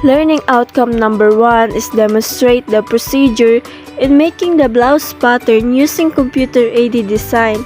Learning outcome number 1 is demonstrate the procedure in making the blouse pattern using computer-aided design.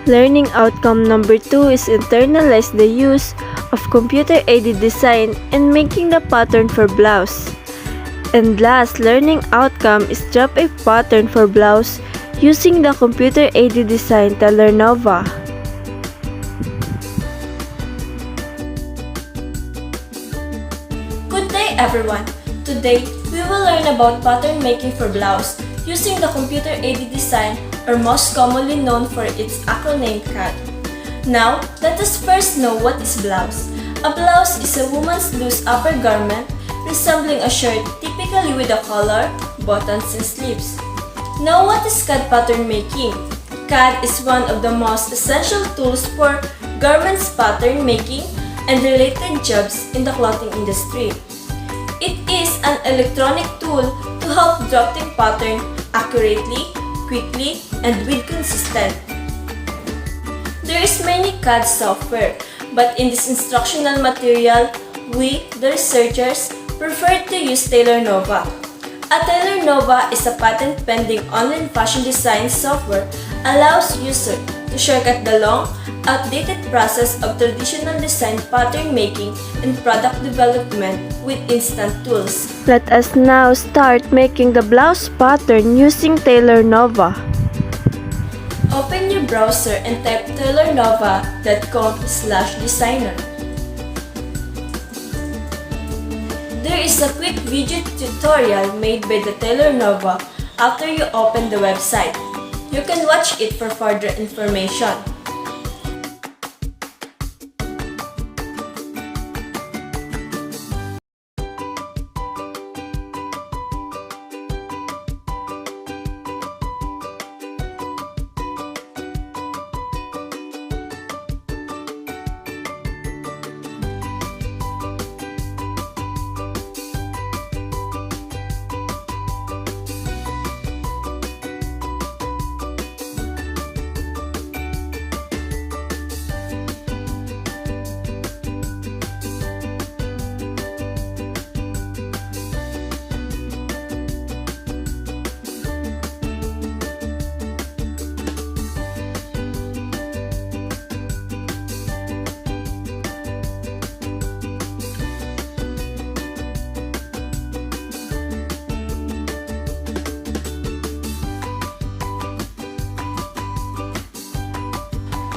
Learning outcome number 2 is internalize the use of computer-aided design in making the pattern for blouse. And last learning outcome is drop a pattern for blouse using the computer-aided design tailornova. Good day everyone! Today, we will learn about pattern making for blouse using the computer-aided design, or most commonly known for its acronym CAD. Now, let us first know what is blouse. A blouse is a woman's loose upper garment resembling a shirt, typically with a collar, buttons, and sleeves. Now, what is CAD pattern making? CAD is one of the most essential tools for garments pattern making and related jobs in the clothing industry. It is an electronic tool to help drafting pattern accurately, quickly, and with consistent. There is many CAD software, but in this instructional material, we, the researchers, prefer to use tailornova. A tailornova is a patent-pending online fashion design software allows users to shortcut the long, outdated process of traditional design pattern making and product development with instant tools. Let us now start making the blouse pattern using tailornova. Open your browser and type tailornova.com/designer. There is a quick video tutorial made by the tailornova after you open the website. You can watch it for further information.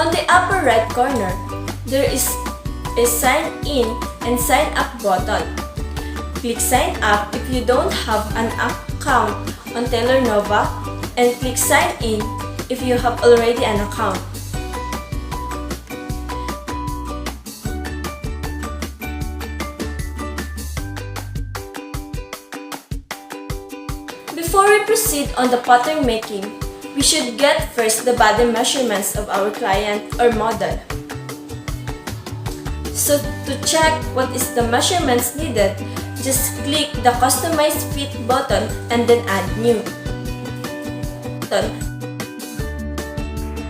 On the upper right corner, there is a sign in and sign up button. Click sign up if you don't have an account on tailornova, and click sign in if you have already an account. Before we proceed on the pattern making, we should get first the body measurements of our client or model. So to check what is the measurements needed, just click the Customize Fit button and then add New.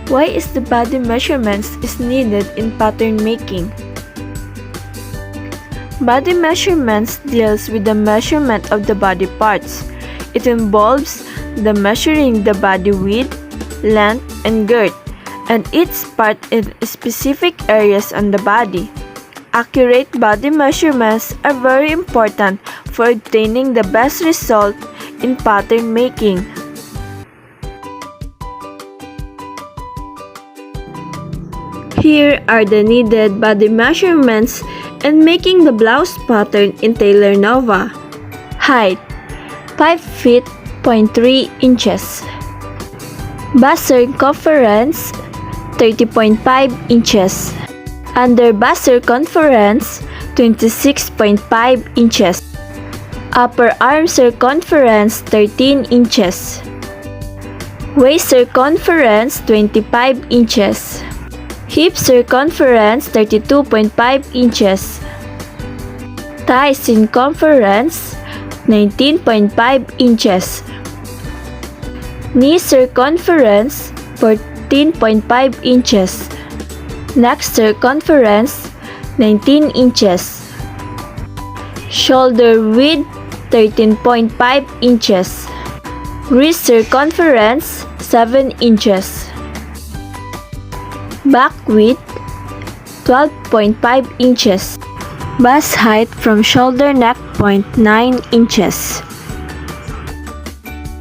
Why is the body measurements is needed in pattern making? Body measurements deals with the measurement of the body parts. It involves the measuring the body width, length, and girth, and each part in specific areas on the body. Accurate body measurements are very important for obtaining the best result in pattern making. Here are the needed body measurements in making the blouse pattern in tailornova. Height 5 feet 0.3 inches. Bust circumference 30.5 inches. Under bust circumference 26.5 inches. Upper arm circumference 13 inches. Waist circumference 25 inches. Hip circumference 32.5 inches. Thigh circumference 19.5 inches. Knee circumference 14.5 inches. Neck circumference 19 inches. Shoulder width 13.5 inches. Wrist circumference 7 inches. Back width 12.5 inches. Bust height from shoulder neck point 9 inches.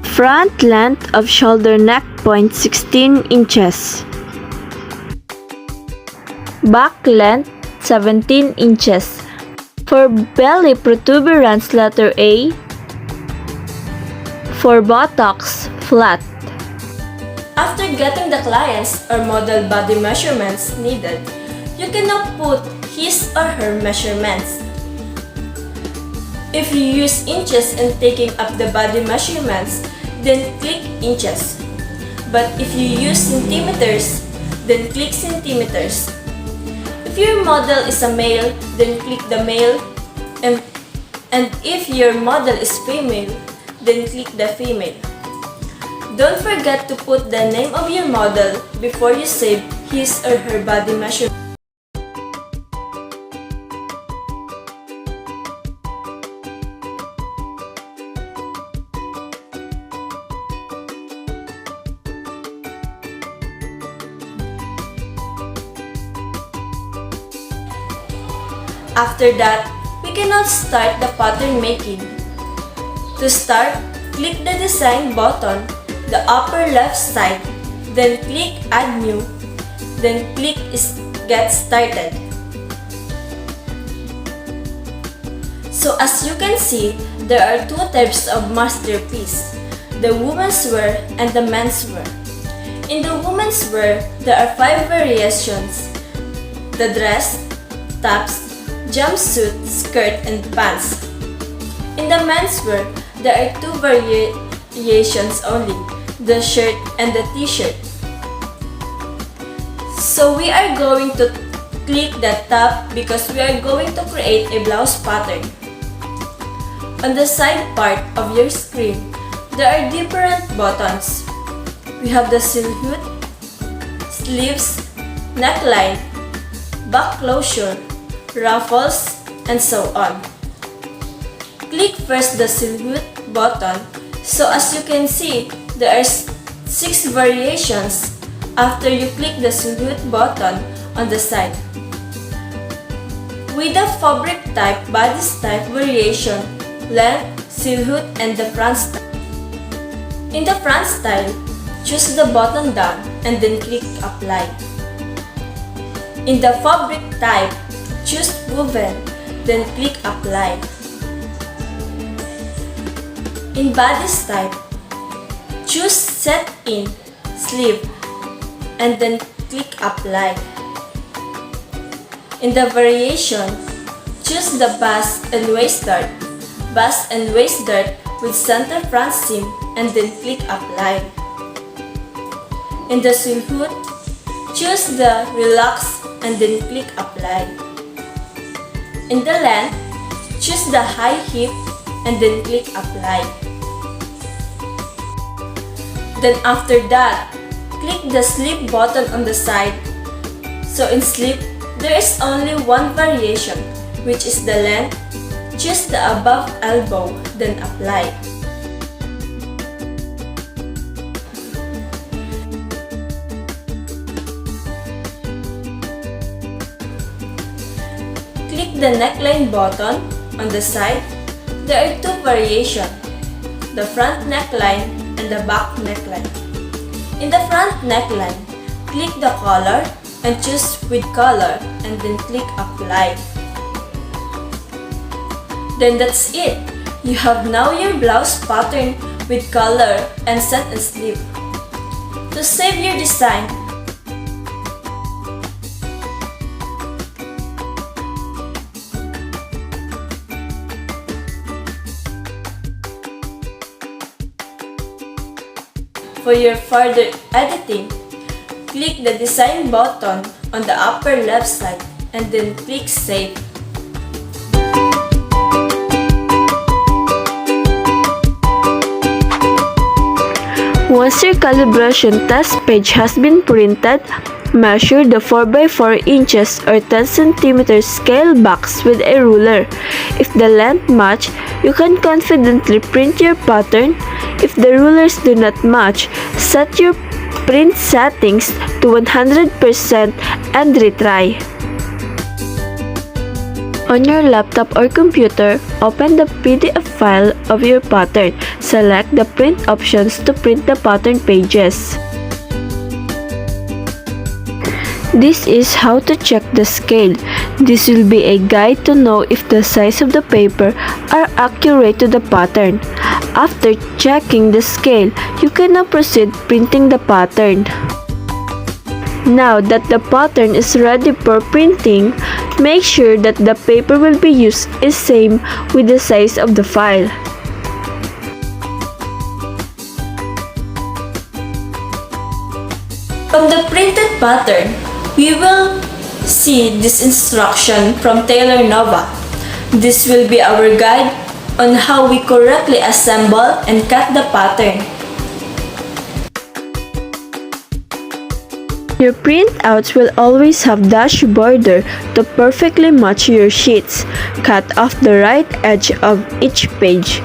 Front length of shoulder neck point 16 inches. Back length 17 inches. For belly protuberance, letter A. For buttocks, flat. After getting the client's or model body measurements needed, you can now put his or her measurements. If you use inches in taking up the body measurements, then click inches. But if you use centimeters, then click centimeters. If your model is a male, then click the male, and if your model is female, then click the female. Don't forget to put the name of your model before you save his or her body measurement. After that, we can now start the pattern making. To start, click the design button, the upper left side, then click add new, then click get started. So as you can see, there are two types of masterpiece, the women's wear and the men's wear. In the women's wear, there are 5 variations: the dress, tops, jumpsuit, skirt, and pants. In the menswear, there are 2 variations only, the shirt and the t-shirt. So we are going to click the top because we are going to create a blouse pattern. On the side part of your screen, there are different buttons. We have the silhouette, sleeves, neckline, back closure, ruffles, and so on. Click first the silhouette button. So as you can see, there are 6 variations after you click the silhouette button on the side. With the fabric type, body type, variation, length, silhouette, and the front style. In the front style, choose the button down and then click apply. In the fabric type, choose woven, then click apply. In body type, choose set in, sleeve, and then click apply. In the variation, choose the bust and waist dart with center front seam and then click apply. In the silhouette, choose the relax and then click apply. In the length, choose the high hip and then click apply. Then after that, click the sleeve button on the side. So in sleeve, there is only one variation, which is the length. Choose the above elbow, then apply. Click the neckline button on the side. There are 2 variations, the front neckline and the back neckline. In the front neckline, click the color and choose with color and then click apply. Then that's it. You have now your blouse pattern with color and set and sleeve. To save your design, for your further editing, click the design button on the upper left side and then click save. Once your calibration test page has been printed, Measure the 4x4 inches or 10 cm scale box with a ruler. If the length match, you can confidently print your pattern. If the rulers do not match, set your print settings to 100% and retry. On your laptop or computer, open the PDF file of your pattern. Select the print options to print the pattern pages. This is how to check the scale. This will be a guide to know if the size of the paper are accurate to the pattern. After checking the scale, you can now proceed printing the pattern. Now that the pattern is ready for printing, make sure that the paper will be used is same with the size of the file. From the printed pattern, we will see this instruction from tailornova. This will be our guide on how we correctly assemble and cut the pattern. Your printouts will always have dash border to perfectly match your sheets. Cut off the right edge of each page.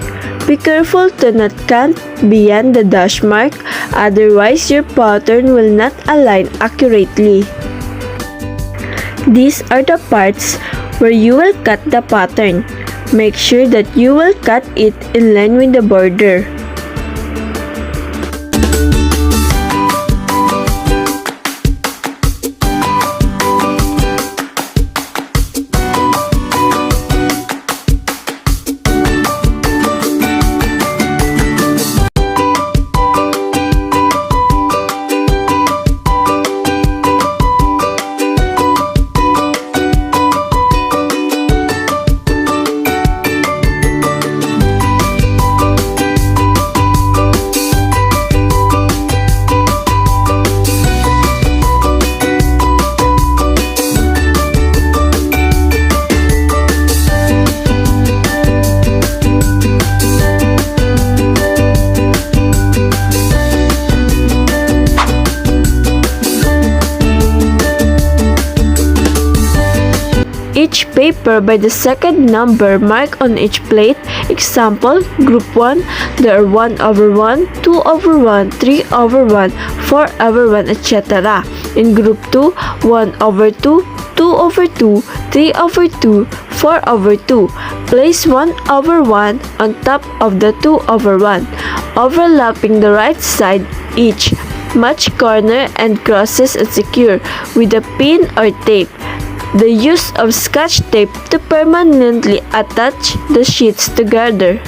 Be careful to not cut beyond the dash mark, otherwise your pattern will not align accurately. These are the parts where you will cut the pattern. Make sure that you will cut it in line with the border. Each paper by the second number marked on each plate. Example, Group 1, there are 1/1, 2/1, 3/1, 4/1, etc. In Group 2, 1/2, 2/2, 3/2, 4/2. Place 1/1 on top of the 2/1, overlapping the right side each. Match corner and crosses and secure with a pin or tape. The use of Scotch tape to permanently attach the sheets together.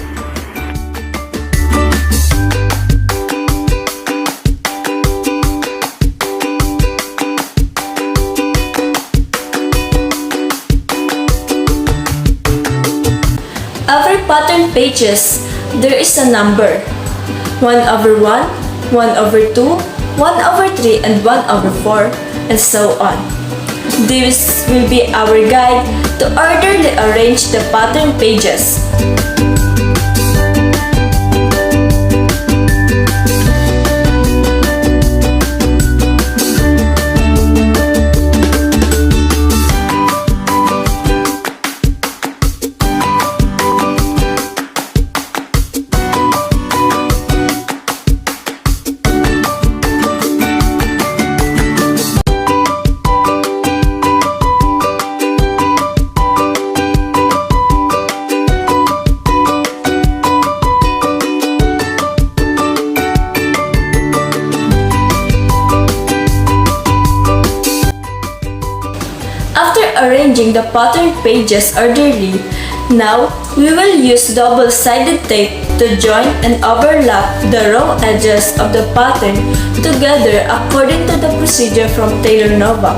Every pattern pages, there is a number. 1/1, 1/2, 1/3, and 1/4, and so on. This will be our guide to orderly arrange the pattern pages. Arranging the pattern pages orderly, now we will use double-sided tape to join and overlap the raw edges of the pattern together according to the procedure from tailornova.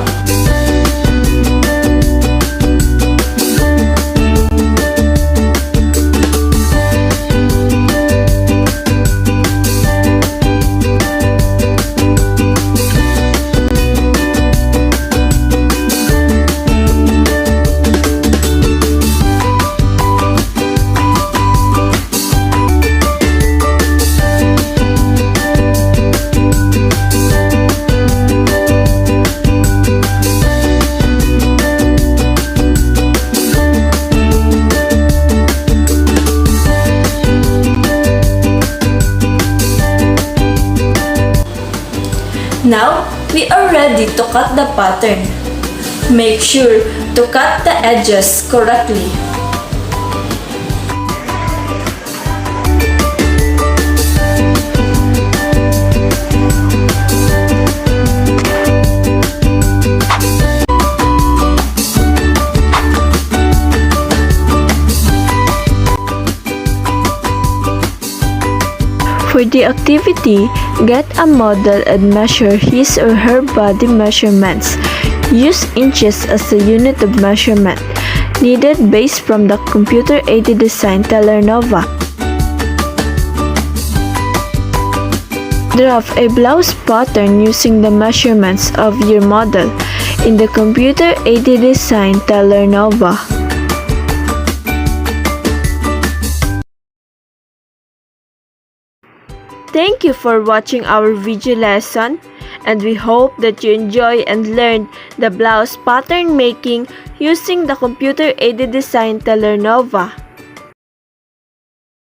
Now, we are ready to cut the pattern. Make sure to cut the edges correctly. For the activity, get a model and measure his or her body measurements. Use inches as the unit of measurement, needed based from the computer-aided design tailornova. Draft a blouse pattern using the measurements of your model in the computer-aided design tailornova. Thank you for watching our video lesson, and we hope that you enjoy and learned the blouse pattern making using the computer-aided design tailornova.